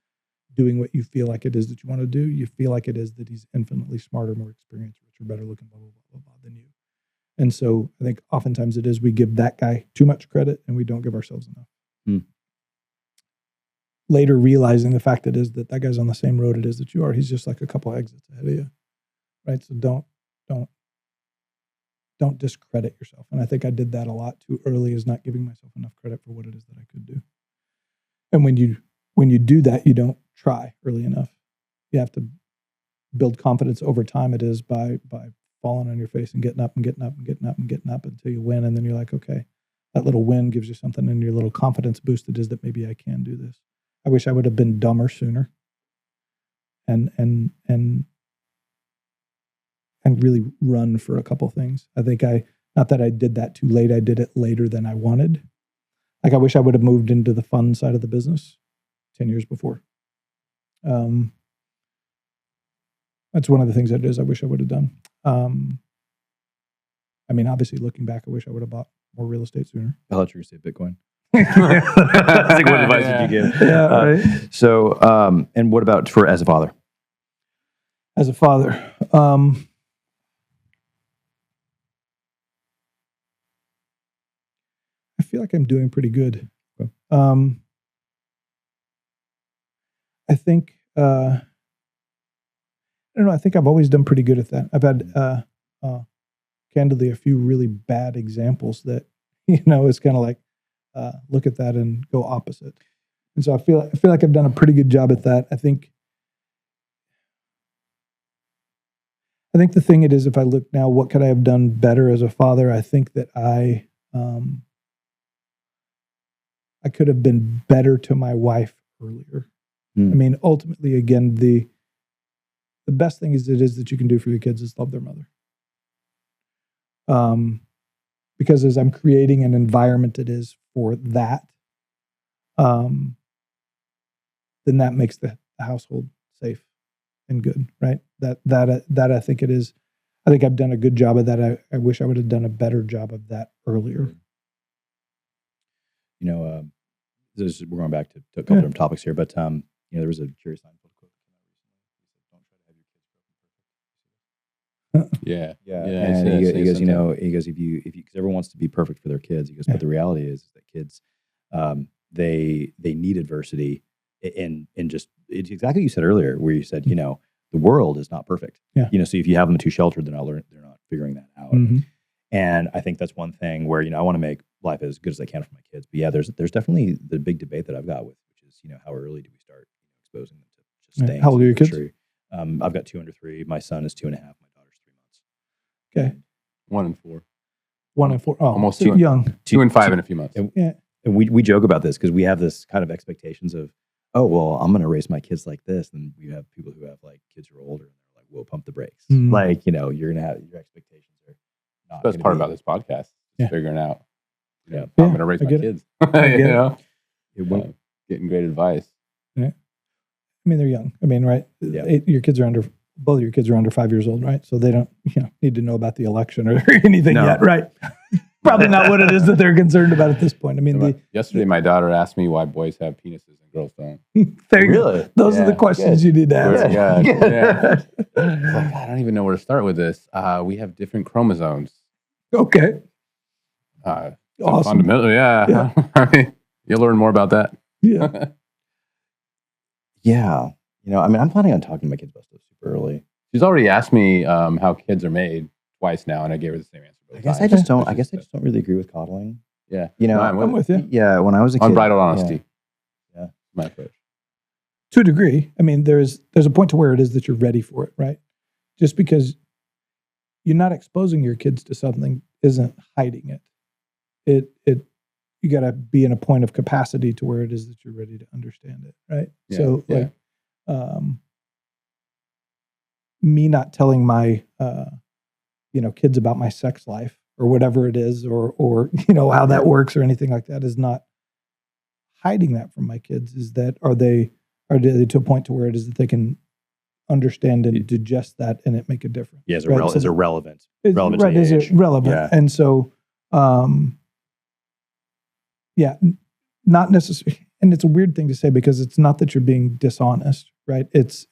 [SPEAKER 2] doing what you feel like it is that you want to do. You feel like it is that he's infinitely smarter, more experienced, richer, better looking, blah, blah, blah, blah, than you. And so I think oftentimes it is we give that guy too much credit and we don't give ourselves enough. Later realizing the fact it is that guy's on the same road it is that you are. He's just like a couple exits ahead of you, right? So don't discredit yourself. And I think I did that a lot too early, is not giving myself enough credit for what it is that I could do. And when you do that, you don't try early enough. You have to build confidence over time. It is by falling on your face and getting up and getting up and getting up and getting up until you win. And then you're like, okay, that little win gives you something in your little confidence boost. It is that maybe I can do this. I wish I would have been dumber sooner and really run for a couple things. I think not that I did that too late. I did it later than I wanted. Like, I wish I would have moved into the fun side of the business 10 years before. That's one of the things that it is I wish I would have done. I mean, obviously, looking back, I wish I would have bought more real estate sooner.
[SPEAKER 3] I thought you were going to say Bitcoin.
[SPEAKER 1] I think what advice would you give?
[SPEAKER 2] Yeah, right.
[SPEAKER 1] So, and what about as a father?
[SPEAKER 2] As a father, I feel like I'm doing pretty good.
[SPEAKER 1] Okay.
[SPEAKER 2] I think I don't know. I think I've always done pretty good at that. I've had candidly a few really bad examples that it's kind of like look at that and go opposite. And so I feel like I've done a pretty good job at that. I think the thing it is, if I look now, what could I have done better as a father? I think that I could have been better to my wife earlier. I mean, ultimately, again, the best thing is that you can do for your kids is love their mother. Because as I'm creating an environment it is for that, then that makes the household safe and good, right? That I think it is. I think I've done a good job of that. I wish I would have done a better job of that earlier.
[SPEAKER 1] We're going back to a couple different topics here, but
[SPEAKER 3] there was a Jerry Seinfeld quote that came out recently. He said, "Don't try to have your kids perfect."
[SPEAKER 4] Yeah.
[SPEAKER 3] Yeah,
[SPEAKER 4] Yeah,
[SPEAKER 3] and
[SPEAKER 4] I
[SPEAKER 3] he
[SPEAKER 4] see
[SPEAKER 3] goes,
[SPEAKER 4] something.
[SPEAKER 3] he goes, if you, because everyone wants to be perfect for their kids. He goes,
[SPEAKER 2] Yeah.
[SPEAKER 3] but the reality is that kids, they need adversity, and just it's exactly what you said earlier, where you said, the world is not perfect.
[SPEAKER 2] Yeah.
[SPEAKER 3] So if you have them too sheltered, they're not figuring that out.
[SPEAKER 2] Mhm.
[SPEAKER 3] And I think that's one thing where I want to make life as good as I can for my kids. But yeah, there's definitely the big debate that I've got with, which is how early do we start exposing them to just
[SPEAKER 2] Yeah.
[SPEAKER 3] things.
[SPEAKER 2] How old are your
[SPEAKER 3] for
[SPEAKER 2] kids?
[SPEAKER 3] sure. I've got 2 under 3. My son is 2.5. My daughter's 3 months.
[SPEAKER 2] Okay.
[SPEAKER 4] 1 and 4.
[SPEAKER 2] 1 and 4. Oh,
[SPEAKER 4] Almost
[SPEAKER 2] so
[SPEAKER 4] 2
[SPEAKER 2] young.
[SPEAKER 4] 2 and 5 in a few months.
[SPEAKER 3] And,
[SPEAKER 2] Yeah.
[SPEAKER 3] and we joke about this because we have this kind of expectations of, oh, well, I'm going to raise my kids like this. And we have people who have like kids who are older and they're like, whoa, pump the brakes.
[SPEAKER 2] Mhm.
[SPEAKER 3] Like, you're going to have your expectations are not.
[SPEAKER 4] That's
[SPEAKER 3] gonna
[SPEAKER 4] part
[SPEAKER 3] be-
[SPEAKER 4] about this podcast.
[SPEAKER 2] Yeah.
[SPEAKER 4] Figuring out
[SPEAKER 3] Yeah.
[SPEAKER 4] how I'm
[SPEAKER 2] Yeah,
[SPEAKER 4] going to raise
[SPEAKER 2] I
[SPEAKER 4] my
[SPEAKER 2] get it.
[SPEAKER 4] kids.
[SPEAKER 2] I get it.
[SPEAKER 3] It won't-
[SPEAKER 4] Getting great advice.
[SPEAKER 2] I mean, they're young. I mean, right?
[SPEAKER 3] Yeah.
[SPEAKER 2] Both of your kids are under 5 years old, right? So they don't need to know about the election or anything
[SPEAKER 3] No.
[SPEAKER 2] yet, right? Probably not what it is that they're concerned about at this point. I mean,
[SPEAKER 4] Yesterday, my daughter asked me why boys have penises and girls don't.
[SPEAKER 2] there you go.
[SPEAKER 3] Really?
[SPEAKER 2] Those are the
[SPEAKER 4] Yeah.
[SPEAKER 2] questions you need to ask.
[SPEAKER 4] Yeah.
[SPEAKER 3] Good.
[SPEAKER 4] Yeah. It's like, I don't even know where to start with this. We have different chromosomes.
[SPEAKER 2] Okay.
[SPEAKER 4] It's
[SPEAKER 2] Awesome.
[SPEAKER 4] fundamental, yeah. I mean, you'll learn more about that.
[SPEAKER 2] Yeah.
[SPEAKER 3] Yeah. I'm planning on talking to my kids about stuff super early.
[SPEAKER 4] She's already asked me how kids are made twice now, and I gave her the same answer. both
[SPEAKER 3] I guess I
[SPEAKER 4] times.
[SPEAKER 3] just don't. I
[SPEAKER 4] Which
[SPEAKER 3] guess
[SPEAKER 4] is
[SPEAKER 3] I just don't really agree with coddling.
[SPEAKER 4] Yeah.
[SPEAKER 3] You know,
[SPEAKER 4] No,
[SPEAKER 2] I'm with you.
[SPEAKER 3] Yeah, when I was a kid,
[SPEAKER 4] unbridled honesty.
[SPEAKER 3] Yeah.
[SPEAKER 4] My approach.
[SPEAKER 2] To a degree. I mean, there's a point to where it is that you're ready for it, right? Just because you're not exposing your kids to something isn't hiding it. You got to be in a point of capacity to where it is that you're ready to understand it, right?
[SPEAKER 4] Yeah,
[SPEAKER 2] So,
[SPEAKER 4] yeah.
[SPEAKER 2] like, me not telling my kids about my sex life or whatever it is, or how that works or anything like that, is not hiding that from my kids. Is that are they to a point to where it is that they can understand and digest that and it make a difference?
[SPEAKER 3] Yeah, is
[SPEAKER 2] right? So
[SPEAKER 3] it relevant?
[SPEAKER 2] It's,
[SPEAKER 3] relevant
[SPEAKER 2] right,
[SPEAKER 3] to
[SPEAKER 2] is
[SPEAKER 3] age.
[SPEAKER 2] it relevant?
[SPEAKER 3] Yeah.
[SPEAKER 2] And so, not necessarily. And it's a weird thing to say because it's not that you're being dishonest, right? It's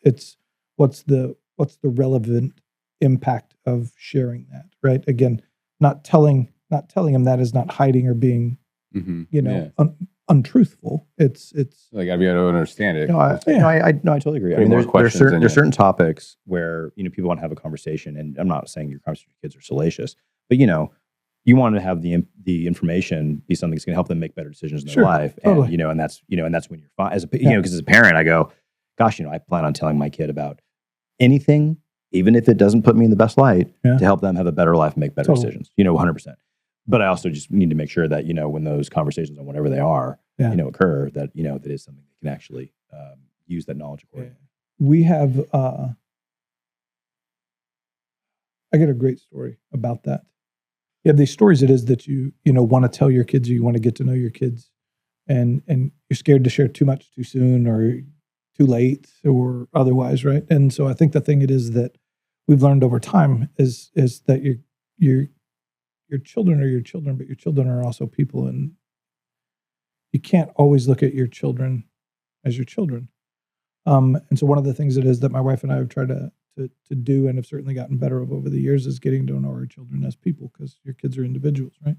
[SPEAKER 2] what's the relevant impact of sharing that, right? Again, not telling them that is not hiding or being,
[SPEAKER 4] Yeah.
[SPEAKER 2] untruthful. It's
[SPEAKER 4] Like, I gotta be able to understand it.
[SPEAKER 3] I totally agree. I
[SPEAKER 4] Create
[SPEAKER 3] mean,
[SPEAKER 4] more
[SPEAKER 3] there's
[SPEAKER 4] questions
[SPEAKER 3] certain
[SPEAKER 4] in
[SPEAKER 3] there's
[SPEAKER 4] you.
[SPEAKER 3] certain topics where people want to have a conversation, and I'm not saying your conversation with kids are salacious, but you want to have the information be something that's going to help them make better decisions in their
[SPEAKER 2] Sure,
[SPEAKER 3] life,
[SPEAKER 2] totally.
[SPEAKER 3] and that's when you're fine because as a parent, I go, gosh, I plan on telling my kid about anything, even if it doesn't put me in the best light,
[SPEAKER 2] Yeah.
[SPEAKER 3] to help them have a better life and make better
[SPEAKER 2] Totally.
[SPEAKER 3] decisions. 100%. But I also just need to make sure that when those conversations on whatever they are,
[SPEAKER 2] Yeah.
[SPEAKER 3] occur, that that is something they can actually use that knowledge accordingly.
[SPEAKER 2] we have. I get a great story about that. You have these stories. It is that you want to tell your kids, or you want to get to know your kids, and you're scared to share too much too soon or too late or otherwise, right? And so I think the thing it is that we've learned over time is that your children are your children, but your children are also people, and you can't always look at your children as your children. And so one of the things it is that my wife and I have tried to do and have certainly gotten better of over the years is getting to know our children as people, because your kids are individuals, right?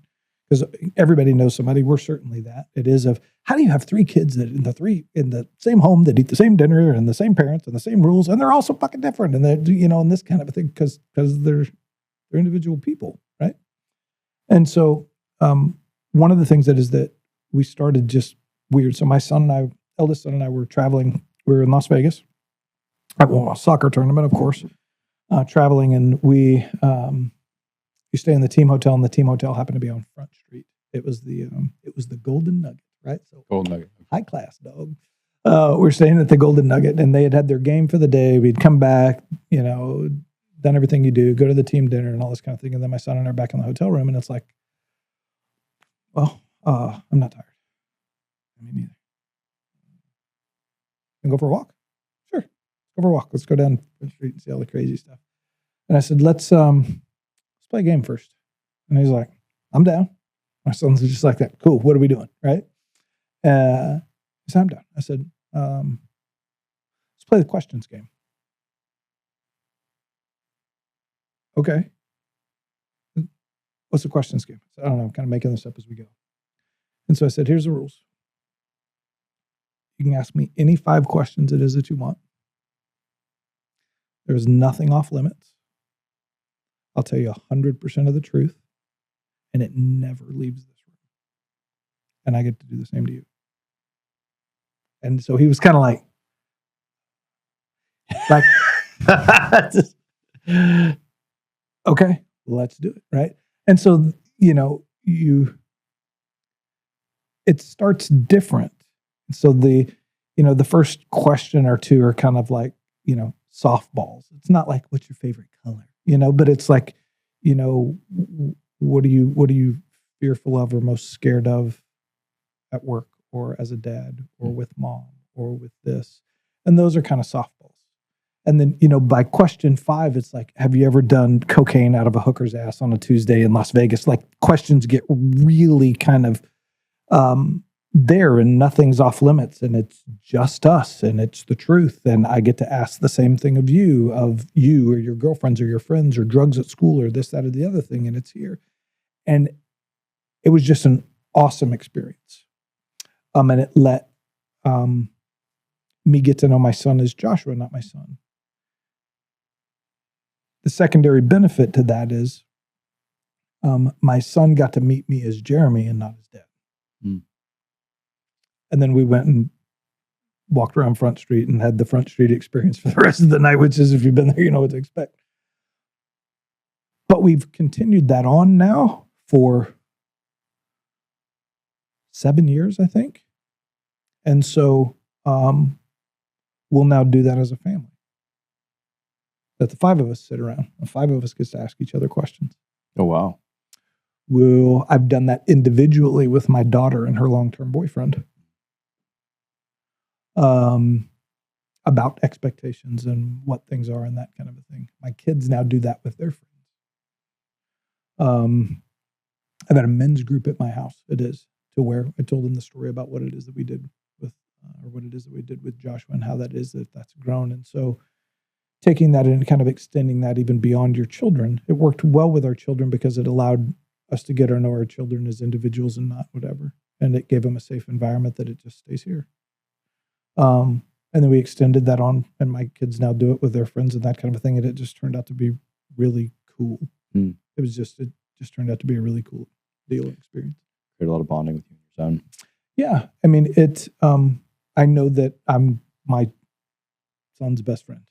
[SPEAKER 2] Because everybody knows somebody. We're certainly that. It is of, how do you have 3 kids that in the same home that eat the same dinner and the same parents and the same rules, and they're all so fucking different, and they're and this kind of a thing, because they're individual people, right? And so one of the things that is that we started just weird. So my eldest son and I were traveling. We were in Las Vegas at a soccer tournament, of course, traveling, and we stay in the team hotel, and the team hotel happened to be on Front Street. It was the Golden Nugget, right? So
[SPEAKER 4] Gold nugget.
[SPEAKER 2] high class, dog. We're staying at the Golden Nugget, and they had their game for the day. We'd come back, done everything you do, go to the team dinner and all this kind of thing. And then my son and I are back in the hotel room, and it's like, well, I'm not tired. I mean, neither. And go for a walk? Sure. Go for a walk. Let's go down the street and see all the crazy stuff. And I said, let's play a game first. And he's like, I'm down. My son's just like that. Cool. What are we doing? Right? He said, I'm down. I said, play the questions game. Okay. What's the questions game? I don't know. I'm kind of making this up as we go. And so I said, here's the rules. You can ask me any 5 questions it is that you want. There's nothing off limits. I'll tell you 100% of the truth, and it never leaves this room. And I get to do the same to you. And so he was kind of like, okay, let's do it, right? And so, it starts different. So the first question or 2 are kind of like, softballs. It's not like, what's your favorite color? But it's like, what are you fearful of or most scared of at work or as a dad or with mom or with this? And those are kind of softballs. And then, by question 5, it's like, have you ever done cocaine out of a hooker's ass on a Tuesday in Las Vegas? Like, questions get really kind of there, and nothing's off limits, and it's just us, and it's the truth. And I get to ask the same thing of you or your girlfriends or your friends or drugs at school or this, that, or the other thing, and it's here. And it was just an awesome experience. And it let me get to know my son as Joshua, not my son. The secondary benefit to that is my son got to meet me as Jeremy and not as dad. And then we went and walked around Front Street and had the Front Street experience for the rest of the night, which is, if you've been there, you know what to expect. But we've continued that on now for 7 years, I think. And so we'll now do that as a family. That the 5 of us sit around. The 5 of us gets to ask each other questions.
[SPEAKER 3] Oh, wow.
[SPEAKER 2] I've done that individually with my daughter and her long-term boyfriend. About expectations and what things are and that kind of a thing. My kids now do that with their friends. I've had a men's group at my house. It is to where I told them the story about what it is that we did with, or what it is that we did with Joshua and how that's grown. And so taking that and kind of extending that even beyond your children, it worked well with our children because it allowed us to get to know our children as individuals and not whatever. And it gave them a safe environment that it just stays here. And then we extended that on, and my kids now do it with their friends and that kind of a thing. And it just turned out to be really cool. It just turned out to be a really cool deal and experience.
[SPEAKER 3] Create a lot of bonding with you and your son.
[SPEAKER 2] Yeah. I mean, I know that I'm my son's best friend.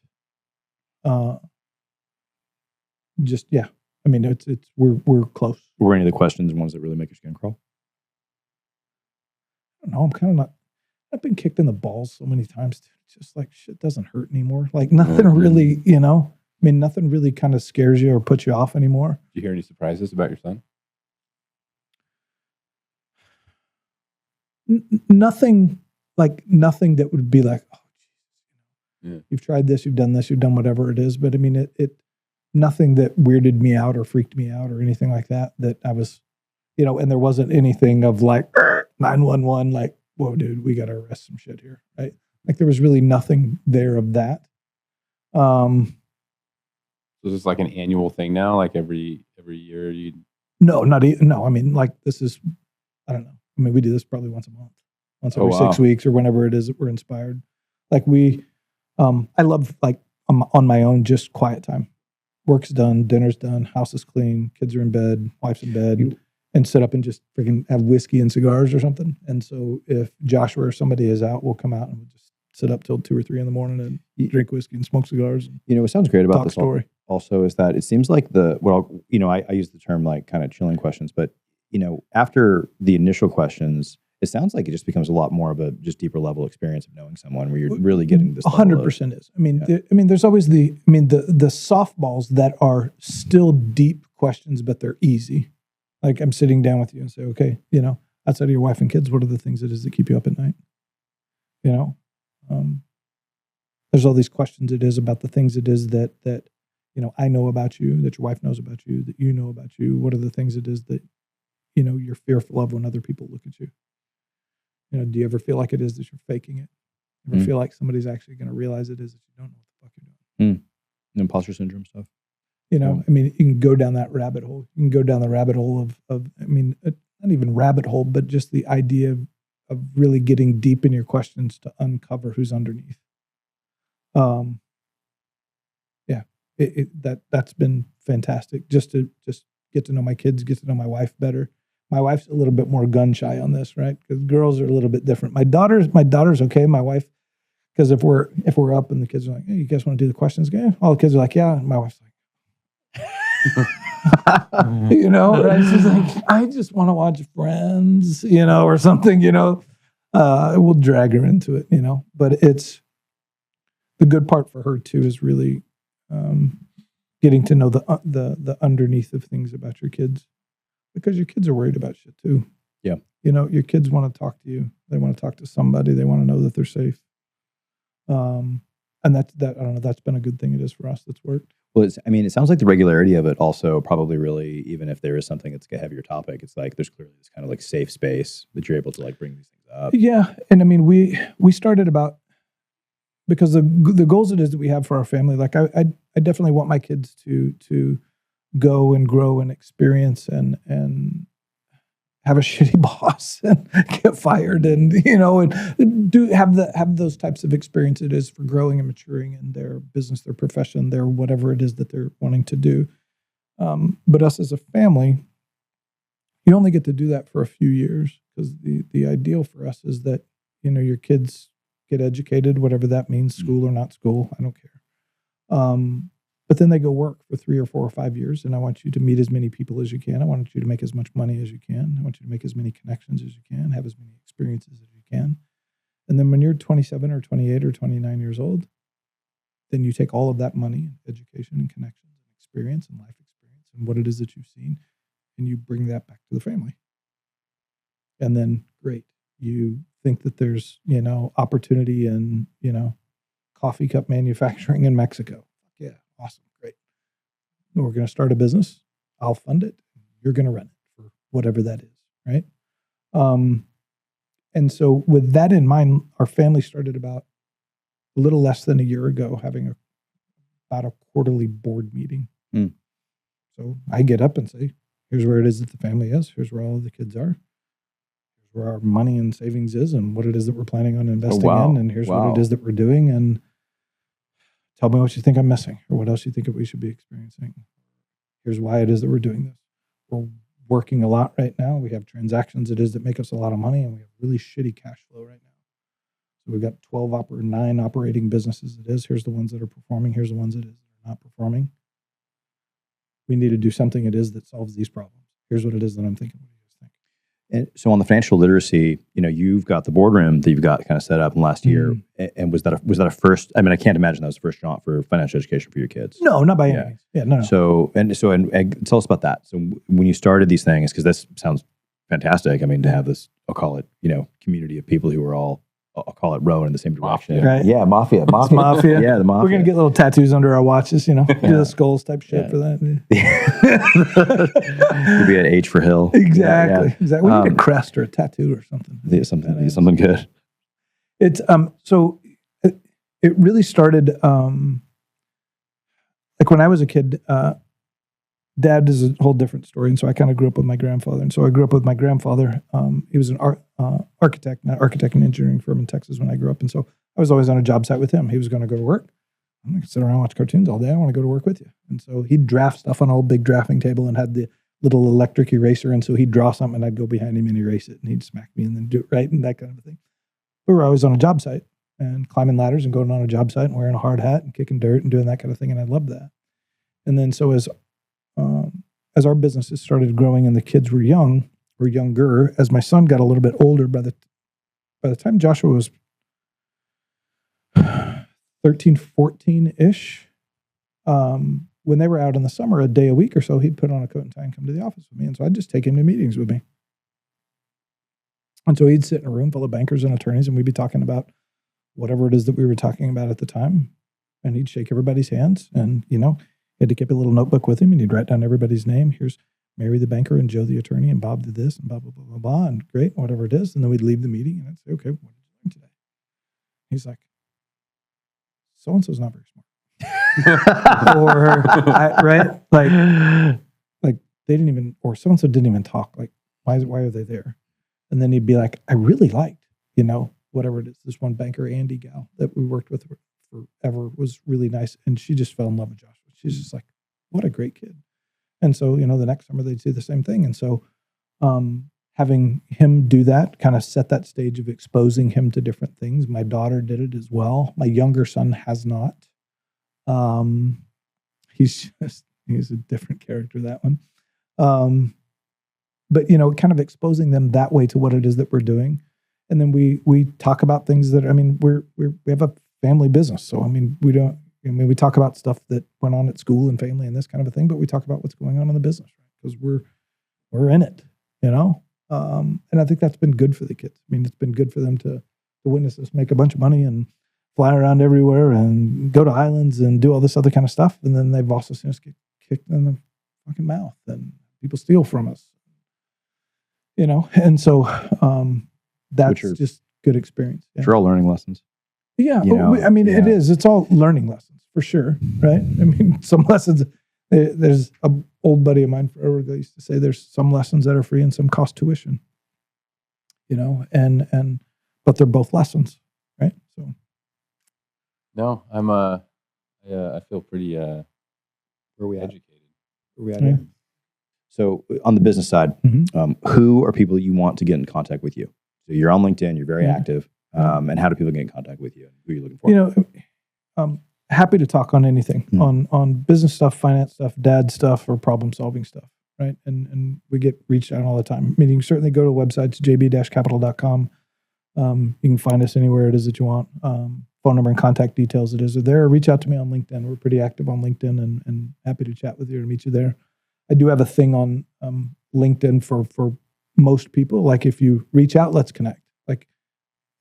[SPEAKER 2] Yeah. I mean, we're close.
[SPEAKER 3] Were any of the questions ones that really make your skin crawl?
[SPEAKER 2] I don't know. I'm kind of not. I've been kicked in the balls so many times. Dude. It's just like shit doesn't hurt anymore. Like nothing really, I mean, nothing really kind of scares you or puts you off anymore.
[SPEAKER 4] Did you hear any surprises about your son?
[SPEAKER 2] Nothing that would be like, oh, yeah. You've tried this, you've done this, you've done whatever it is. But I mean, it nothing that weirded me out or freaked me out or anything like that I was, and there wasn't anything of like 911, like, whoa, dude, we got to arrest some shit here, right? Like there was really nothing there of that.
[SPEAKER 4] So is this like an annual thing now? Like every year you?
[SPEAKER 2] No, no. I mean, like this is, I don't know. I mean, we do this probably once a month, once every 6 weeks or whenever it is that we're inspired. Like I love like I'm on my own, just quiet time. Work's done, dinner's done, house is clean, kids are in bed, wife's in bed. And sit up and just freaking have whiskey and cigars or something. And so if Joshua or somebody is out, we'll come out and we'll just sit up till 2 or 3 in the morning and drink whiskey and smoke cigars. And
[SPEAKER 3] what sounds great about this
[SPEAKER 2] story
[SPEAKER 3] also is that it seems like I use the term like kind of chilling questions, but after the initial questions, it sounds like it just becomes a lot more of a just deeper level experience of knowing someone where you're really getting this.
[SPEAKER 2] 100% is. I mean, there's always the softballs that are still deep questions, but they're easy. Like I'm sitting down with you and say, okay, outside of your wife and kids, what are the things it is that keep you up at night? There's all these questions it is about the things it is that I know about you, that your wife knows about you, that you know about you. What are the things it is that, you're fearful of when other people look at you? Do you ever feel like it is that you're faking it? You ever
[SPEAKER 3] Mm.
[SPEAKER 2] feel like somebody's actually going to realize it is that you don't know what the fuck you're doing?
[SPEAKER 3] Imposter syndrome stuff.
[SPEAKER 2] You know,
[SPEAKER 3] Yeah.
[SPEAKER 2] I mean, you can go down that rabbit hole. You can go down the rabbit hole of I mean, not even rabbit hole, but just the idea of really getting deep in your questions to uncover who's underneath. Yeah, that's been fantastic. Just get to know my kids, get to know my wife better. My wife's a little bit more gun shy on this, right? Because girls are a little bit different. My daughter's okay. My wife, because if we're up and the kids are like, "Hey, you guys want to do the questions game?" All the kids are like, "Yeah." And my wife's like, you know, right? She's like, "I just want to watch Friends," you know, or something, you know. We'll drag her into it, you know. But it's the good part for her too is really getting to know the underneath of things about your kids, because your kids are worried about shit too.
[SPEAKER 3] Yeah.
[SPEAKER 2] You know, your kids want to talk to you. They want to talk to somebody. They want to know that they're safe. And that I don't know. That's been a good thing. It is for us. That's worked.
[SPEAKER 3] Well, it sounds like the regularity of it also probably really, even if there is something that's a heavier topic, it's like there's clearly this kind of like safe space that you're able to like bring these things up.
[SPEAKER 2] Yeah, and I mean, we started about, because the goals it is that we have for our family. Like I definitely want my kids to go and grow and experience and have a shitty boss and get fired, and you know, and have those types of experiences for growing and maturing in their business, their profession, their whatever it is that they're wanting to do. But us as a family, you only get to do that for a few years, because the ideal for us is that, you know, your kids get educated, whatever that means, school or not school, I don't care. But then they go work for 3 or 4 or 5 years, and I want you to meet as many people as you can. I want you to make as much money as you can. I want you to make as many connections as you can, have as many experiences as you can. And then when you're 27 or 28 or 29 years old, then you take all of that money and education and connections and experience and life experience and what it is that you've seen, and you bring that back to the family. And then, great, you think that there's, you know, opportunity in, you know, coffee cup manufacturing in Mexico. Yeah, awesome, great. We're going to start a business. I'll fund it. You're going to run it for whatever that is, right? And so with that in mind, our family started about a little less than a year ago having about a quarterly board meeting. So I get up and say, here's where it is that the family is. Here's where all of the kids are. Here's where our money and savings is and what it is that we're planning on investing in. And here's what it is that we're doing. And tell me what you think I'm missing, or what else you think that we should be experiencing. Here's why it is that we're doing this. We're working a lot right now. We have transactions it is that make us a lot of money, and we have really shitty cash flow right now. So we've got 9 operating businesses it is. Here's the ones that are performing. Here's the ones it is that are not performing. We need to do something it is that solves these problems. Here's what it is that I'm thinking. What do you guys think?
[SPEAKER 3] And so on the financial literacy, you know, you've got the boardroom that you've got kind of set up in the last year. And was that a first? I mean, I can't imagine that was the first jaunt for financial education for your kids.
[SPEAKER 2] No, not by any means. Yeah, no.
[SPEAKER 3] So tell us about that. So when you started these things, because this sounds fantastic. I mean, to have this, I'll call it, you know, community of people who are all, I'll call it rowing in the same direction.
[SPEAKER 2] Mafia. Right.
[SPEAKER 3] Yeah, mafia.
[SPEAKER 2] It's mafia.
[SPEAKER 3] Yeah, the mafia.
[SPEAKER 2] We're gonna get little tattoos under our watches, you know, do the skulls type shit for that.
[SPEAKER 3] You'll be at H for Hill.
[SPEAKER 2] Exactly.
[SPEAKER 3] Yeah.
[SPEAKER 2] Exactly. We need a crest or a tattoo or something.
[SPEAKER 3] Yeah, something good.
[SPEAKER 2] It's so it really started like when I was a kid. Dad is a whole different story, and so I kind of grew up with my grandfather. And so I grew up with my grandfather. He was an architect and engineering firm in Texas when I grew up. And so I was always on a job site with him. He was going to go to work. I'm going to sit around and watch cartoons all day. I want to go to work with you. And so he'd draft stuff on a old big drafting table and had the little electric eraser. And so he'd draw something, and I'd go behind him and erase it, and he'd smack me and then do it right and that kind of a thing. We were always on a job site and climbing ladders and going on a job site and wearing a hard hat and kicking dirt and doing that kind of thing. And I loved that. And then so as our businesses started growing and the kids were young or younger, as my son got a little bit older, by the time Joshua was 13, 14-ish, when they were out in the summer, a day a week or so, he'd put on a coat and tie and come to the office with me. And so I'd just take him to meetings with me. And so he'd sit in a room full of bankers and attorneys, and we'd be talking about whatever it is that we were talking about at the time. And he'd shake everybody's hands, and, you know, he had to keep a little notebook with him, and he'd write down everybody's name. Here's Mary the banker and Joe the attorney and Bob did this and blah, blah, blah, blah, blah, and great, whatever it is. And then we'd leave the meeting and I'd say, okay, what did you learn today? He's like, so and so's not very smart, or right, like they didn't even, or so and so didn't even talk. Like, why are they there? And then he'd be like, I really liked, whatever it is. This one banker, Andy gal that we worked with forever, was really nice, and she just fell in love with Joshua. She's just like, what a great kid. And so, the next summer they'd do the same thing. And so, having him do that kind of set that stage of exposing him to different things. My daughter did it as well. My younger son has not. He's a different character, that one. But kind of exposing them that way to what it is that we're doing. And then we talk about things that, we have a family business. So, we talk about stuff that went on at school and family and this kind of a thing, but we talk about what's going on in the business, right? Because we're in it, and I think that's been good for the kids. It's been good for them to witness us make a bunch of money and fly around everywhere and go to islands and do all this other kind of stuff. And then they've also seen us get kicked in the fucking mouth and people steal from us, and so that's just good experience.
[SPEAKER 3] Yeah. They're all learning lessons.
[SPEAKER 2] Yeah. It is. It's all learning lessons for sure. Right. Some lessons, there's an old buddy of mine forever that used to say there's some lessons that are free and some cost tuition, but they're both lessons. Right. So.
[SPEAKER 4] No, I feel pretty,
[SPEAKER 3] where are we
[SPEAKER 4] educated.
[SPEAKER 3] Where are we at here? So on the business side, who are people you want to get in contact with you? So you're on LinkedIn, you're very active. And how do people get in contact with you? Who are you looking for?
[SPEAKER 2] Happy to talk on anything, on business stuff, finance stuff, dad stuff, or problem solving stuff, right? And we get reached out all the time. You can certainly go to websites, jb-capital.com. You can find us anywhere it is that you want. Phone number and contact details, it is there. Reach out to me on LinkedIn. We're pretty active on LinkedIn and happy to chat with you and meet you there. I do have a thing on LinkedIn for most people. Like, if you reach out, let's connect. Like,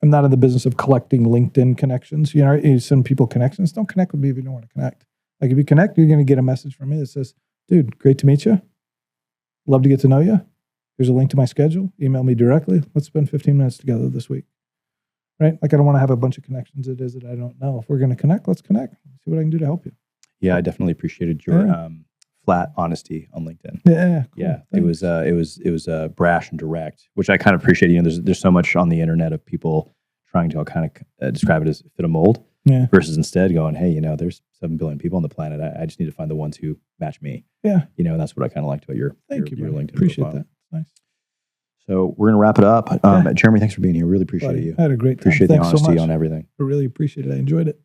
[SPEAKER 2] I'm not in the business of collecting LinkedIn connections. You send people connections. Don't connect with me if you don't want to connect. Like, if you connect, you're going to get a message from me that says, dude, great to meet you. Love to get to know you. Here's a link to my schedule. Email me directly. Let's spend 15 minutes together this week. Right? Like, I don't want to have a bunch of connections that I don't know. If we're going to connect, let's connect. See what I can do to help you.
[SPEAKER 3] Yeah, I definitely appreciated your flat honesty on LinkedIn.
[SPEAKER 2] Yeah, cool.
[SPEAKER 3] Yeah. Thanks. It was brash and direct, which I kind of appreciate. There's so much on the internet of people trying to kind of describe it as fit a mold, versus instead going, hey, there's 7 billion people on the planet. I just need to find the ones who match me.
[SPEAKER 2] Yeah.
[SPEAKER 3] And that's what I kind of liked about your LinkedIn
[SPEAKER 2] Appreciate
[SPEAKER 3] profile.
[SPEAKER 2] that. Nice.
[SPEAKER 3] So we're going to wrap it up. Jeremy, thanks for being here. Really appreciate you.
[SPEAKER 2] I had a great time.
[SPEAKER 3] Appreciate the
[SPEAKER 2] Thanks
[SPEAKER 3] honesty
[SPEAKER 2] so much
[SPEAKER 3] on everything.
[SPEAKER 2] I really appreciate it. I enjoyed it.